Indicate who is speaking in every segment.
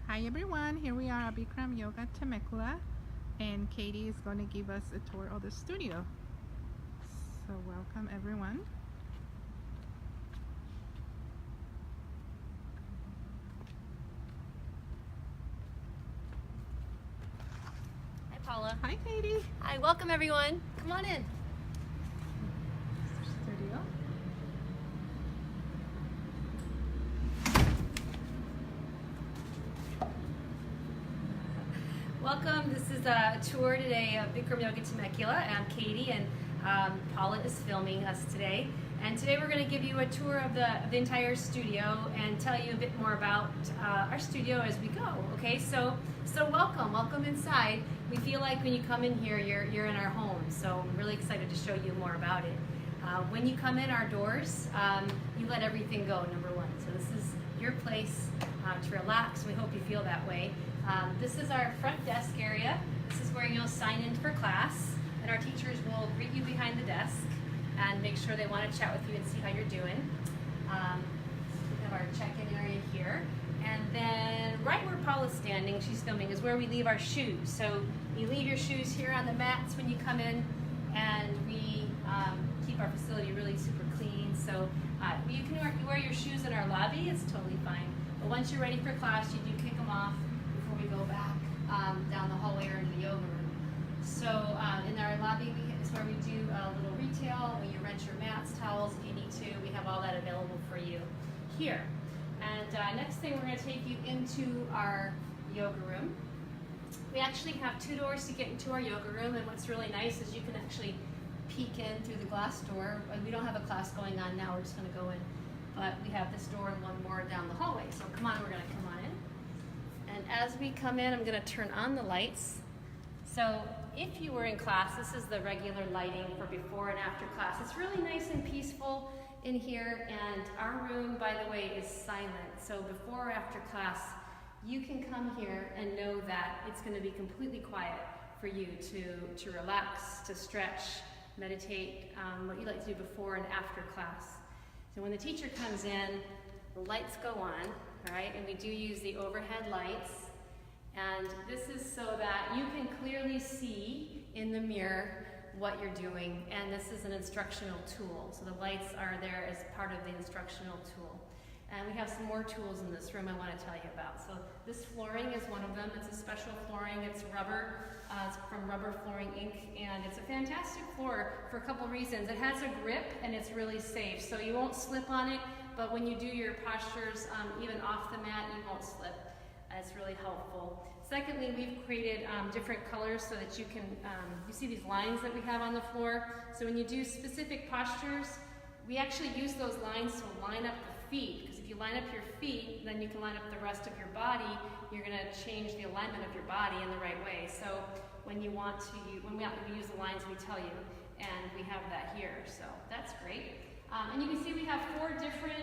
Speaker 1: Hi everyone, here we are at Bikram Yoga Temecula, and Katie is going to give us a tour of the studio. So welcome everyone.
Speaker 2: Hi Paula.
Speaker 1: Hi Katie.
Speaker 2: Hi, welcome everyone. Come on in.
Speaker 1: Studio.
Speaker 2: Welcome. This is a tour today of Bikram Yoga Temecula. I'm Katie and Paula is filming us today. And today we're going to give you a tour of the entire studio and tell you a bit more about our studio as we go. Okay, so welcome inside. We feel like when you come in here, you're in our home. So I'm really excited to show you more about it. When you come in our doors, you let everything go, number one. So this is your place to relax. We hope you feel that way. This is our front desk area. This is where you'll sign in for class, and our teachers will greet you behind the desk and make sure they want to chat with you and see how you're doing. We have our check-in area here. And then right where Paula's standing, she's filming, is where we leave our shoes. So you leave your shoes here on the mats when you come in, and we keep our facility really super clean. So you can wear your shoes in our lobby, it's totally fine. But once you're ready for class, you do kick them off before we go back down the hallway or into the yoga room. So in our lobby is where we do a little retail, where you rent your mats, towels if you need to. We have all that available for you here. And next thing, we're going to take you into our yoga room. We actually have two doors to get into our yoga room, and what's really nice is you can actually peek in through the glass door. We don't have a class going on now, we're just going to go in. But we have this door and one more down the hallway. So come on, we're going to come on in. And as we come in, I'm going to turn on the lights. So if you were in class, this is the regular lighting for before and after class. It's really nice and peaceful in here, and our room, by the way, is silent. So before or after class, you can come here and know that it's going to be completely quiet for you to relax, to stretch, meditate, what you like to do before and after class. So when the teacher comes in, the lights go on, all right, and we do use the overhead lights. And this is so that you can clearly see in the mirror what you're doing, and this is an instructional tool. So the lights are there as part of the instructional tool. And we have some more tools in this room I want to tell you about. So this flooring is one of them. It's a special flooring. It's rubber. It's from Rubber Flooring Inc. And it's a fantastic floor for a couple reasons. It has a grip and it's really safe. So you won't slip on it, but when you do your postures, even off the mat, you won't slip. It's really helpful. Secondly, we've created different colors so that you can, you see these lines that we have on the floor. So when you do specific postures, we actually use those lines to line up the feet, because if you line up your feet, then you can line up the rest of your body. You're going to change the alignment of your body in the right way. So when you want to, when we use the lines, we tell you, and we have that here. So that's great. And you can see we have four different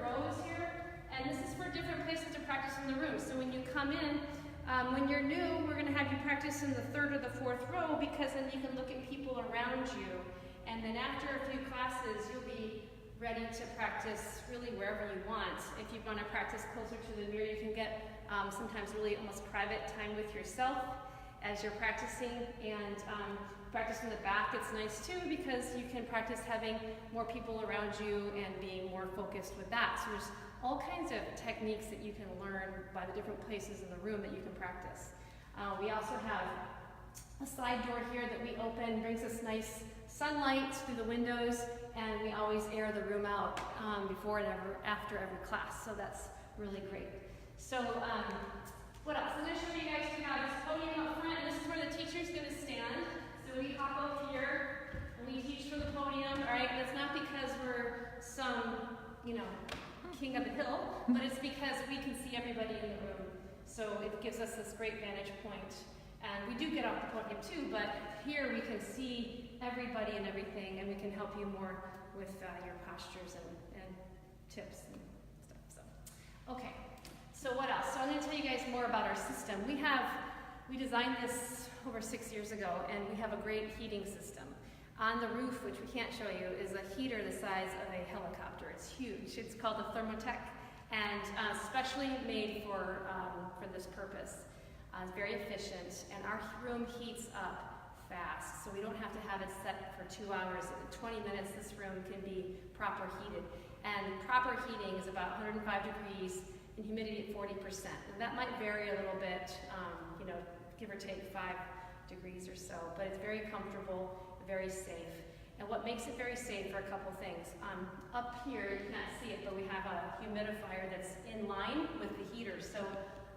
Speaker 2: rows here, and this is for different places to practice in the room. So when you come in, when you're new, we're going to have you practice in the third or the fourth row, because then you can look at people around you. And then after a few classes, you'll be ready to practice really wherever you want. If you want to practice closer to the mirror, you can get sometimes really almost private time with yourself as you're practicing. And practice in the back, it's nice too, because you can practice having more people around you and being more focused with that. So there's all kinds of techniques that you can learn by the different places in the room that you can practice. We also have a side door here that we open, brings us nice sunlight through the windows, and we always air the room out before and after every class, so that's really great. So what else? I'm going to show you guys, we have this podium up front, and this is where the teacher's going to stand. So we hop up here, and we teach from the podium, all right? And it's not because we're some, king of the hill, but it's because we can see everybody in the room. So it gives us this great vantage point. And we do get off the podium too, but here we can see everybody and everything, and we can help you more with your postures and tips and stuff. So, okay, so what else? So I'm going to tell you guys more about our system. We designed this over 6 years ago, and we have a great heating system. On the roof, which we can't show you, is a heater the size of a helicopter. It's huge. It's called the Thermotech, and specially made for this purpose. It's very efficient, and our room heats up fast, so we don't have to have it set for 2 hours. In 20 minutes, this room can be proper heated. And proper heating is about 105 degrees and humidity at 40%. And that might vary a little bit, you know, give or take 5 degrees or so, but it's very comfortable, very safe. And what makes it very safe are a couple things. Up here, you can't see it, but we have a humidifier that's in line with the heater. So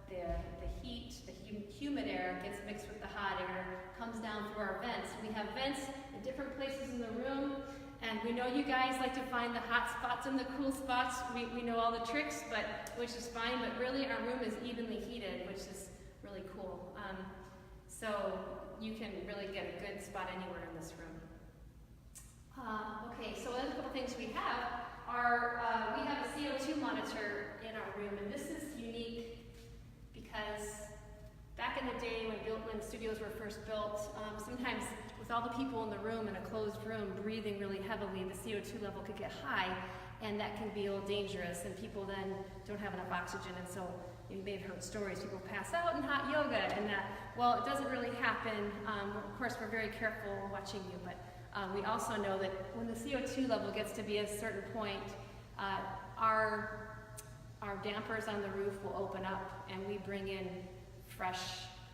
Speaker 2: the heat, the humid air gets mixed with the hot air, comes down through our vents. We have vents in different places in the room, and we know you guys like to find the hot spots and the cool spots. We know all the tricks, which is fine, but really our room is evenly heated, which is really cool. So you can really get a good spot anywhere in this room. Okay, so a couple things we have are, we have a CO2 monitor in our room, and this is unique because back in the day when studios were first built, sometimes with all the people in the room, in a closed room, breathing really heavily, the CO2 level could get high, and that can be a little dangerous, and people then don't have enough oxygen, and so you may have heard stories, people pass out in hot yoga, and that, well, it doesn't really happen. Of course, we're very careful watching you, but we also know that when the CO2 level gets to be a certain point, our dampers on the roof will open up, and we bring in fresh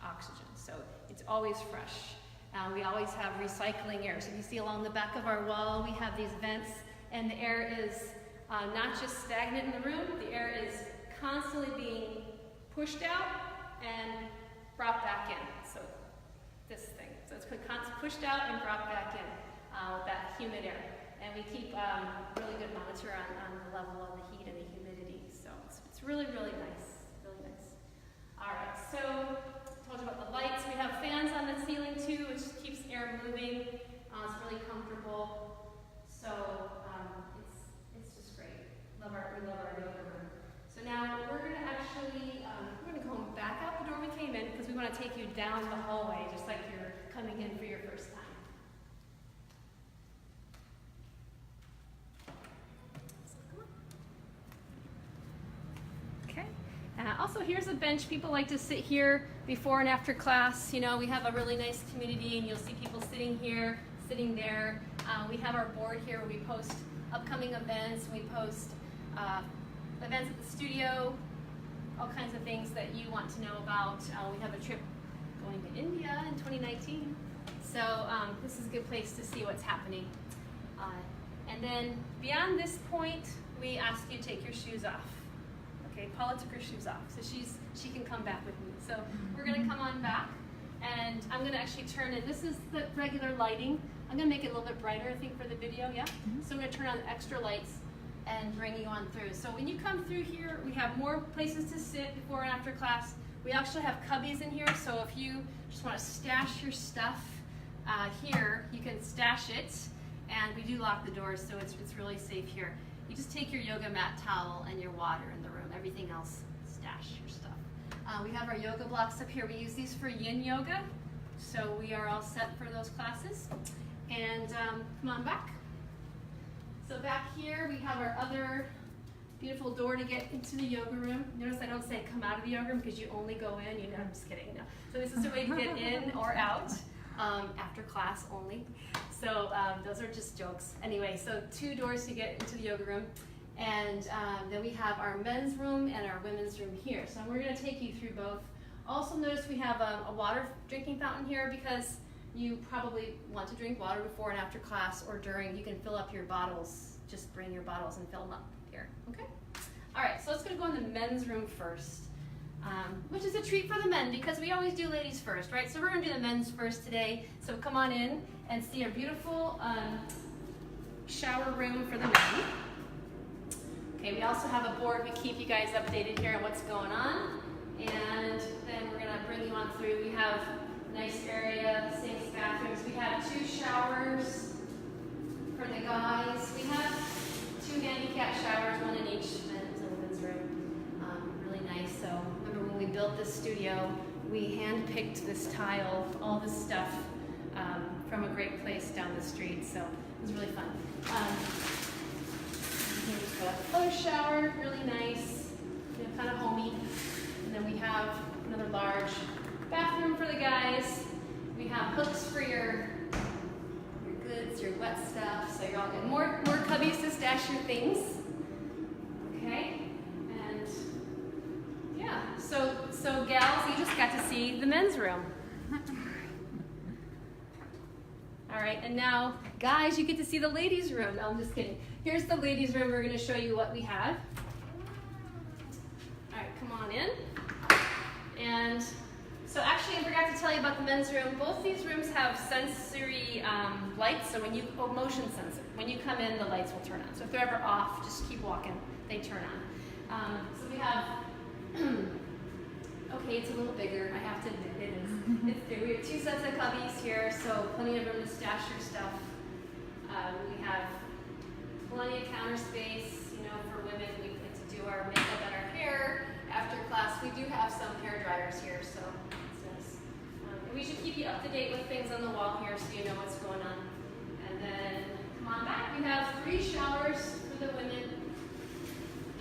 Speaker 2: oxygen, so it's always fresh. We always have recycling air. So if you see along the back of our wall, we have these vents, and the air is not just stagnant in the room, the air is constantly being pushed out and brought back in. So this thing, so it's constantly pushed out and brought back in with that humid air. And we keep really good monitor on the level of the heat and the humidity. So it's really, really nice, really nice. All right, so told you about the lights. We have fans on the ceiling too, which keeps air moving. It's really comfortable. So it's just great. We love our yoga room. So now we're going to actually we're going to go back out the door we came in because we want to take you down the hallway, just like you're coming in for your first time. Also, here's a bench. People like to sit here before and after class. You know, we have a really nice community, and you'll see people sitting here, sitting there. We have our board here where we post upcoming events. We post events at the studio, all kinds of things that you want to know about. We have a trip going to India in 2019. So this is a good place to see what's happening. And then beyond this point, we ask you to take your shoes off. Okay, Paula took her shoes off, so she can come back with me. So we're going to come on back, and I'm going to actually turn in. This is the regular lighting. I'm going to make it a little bit brighter, I think, for the video, yeah? So I'm going to turn on the extra lights and bring you on through. So when you come through here, we have more places to sit before and after class. We actually have cubbies in here, so if you just want to stash your stuff here, you can stash it, and we do lock the doors, so it's really safe here. You just take your yoga mat towel and your water in the room. Everything else, stash your stuff. We have our yoga blocks up here. We use these for yin yoga, so we are all set for those classes. And come on back. So back here we have our other beautiful door to get into the yoga room. Notice I don't say come out of the yoga room because you only go in. You know, I'm just kidding. No. So this is a way to get in or out after class only. So those are just jokes. Anyway, so 2 doors to get into the yoga room. And then we have our men's room and our women's room here. So we're going to take you through both. Also notice we have a water drinking fountain here because you probably want to drink water before and after class or during. You can fill up your bottles. Just bring your bottles and fill them up here. Okay? All right, so let's go in the men's room first, which is a treat for the men because we always do ladies first, right? So we're going to do the men's first today. So come on in and see a beautiful shower room for the men. Okay, we also have a board. We keep you guys updated here on what's going on. And then we're going to bring you on through. We have a nice area, sinks, bathrooms. We have 2 showers for the guys. We have 2 handicap showers, 1 in each men's and women's room. Really nice. So remember when we built this studio, we hand-picked this tile, all this stuff from a great place down the street. So it was really fun. Here's the other shower, really nice. see the men's room. All right, and now, guys, you get to see the ladies' room. No, I'm just kidding. Here's the ladies' room. We're going to show you what we have. All right, come on in. And so actually, I forgot to tell you about the men's room. Both these rooms have sensory lights, so when you, motion sensor. When you come in, the lights will turn on. So if they're ever off, just keep walking. They turn on. So we have, okay, it's a little bigger. I have to admit, it is. It's big. We have 2 sets of cubbies here, so plenty of room to stash your stuff. We have plenty of counter space. You know, for women, we get to do our makeup and our hair after class. We do have some hair dryers here, so it's nice. We should keep you up to date with things on the wall here so you know what's going on. And then, come on back. We have 3 showers for the women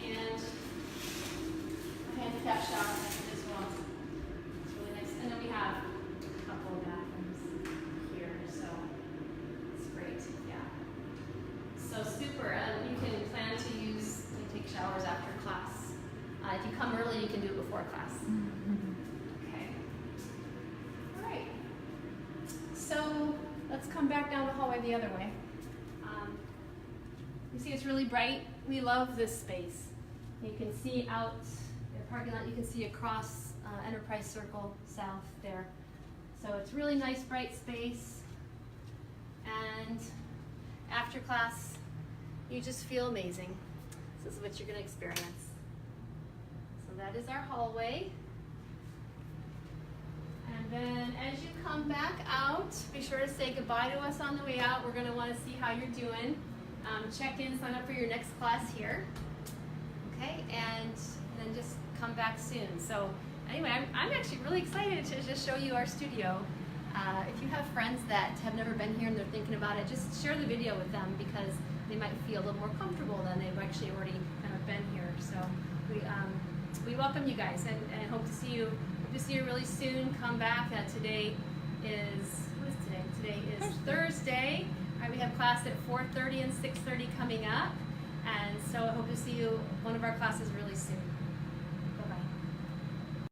Speaker 2: and a handicap shower as well. It's really nice. And then we have a couple of bathrooms here, so it's great. Yeah. So super. And you can plan to take showers after class. If you come early, you can do it before class. Okay. All right. So let's come back down the hallway the other way. You see it's really bright. We love this space. You can see out the parking lot. You can see across Enterprise Circle South there. So it's really nice, bright space. And after class, you just feel amazing. This is what you're going to experience. So that is our hallway. And then as you come back out, be sure to say goodbye to us on the way out. We're going to want to see how you're doing. Check in, sign up for your next class here. Okay, and then just come back soon. So anyway, I'm actually really excited to just show you our studio. If you have friends that have never been here and they're thinking about it, just share the video with them because they might feel a little more comfortable than they've actually already kind of been here. So we welcome you guys and hope to see you. Hope to see you really soon. Come back. Today is, what is today? Today is Thursday. All right, we have class at 4:30 and 6:30 coming up, and so I hope to see you one of our classes really soon.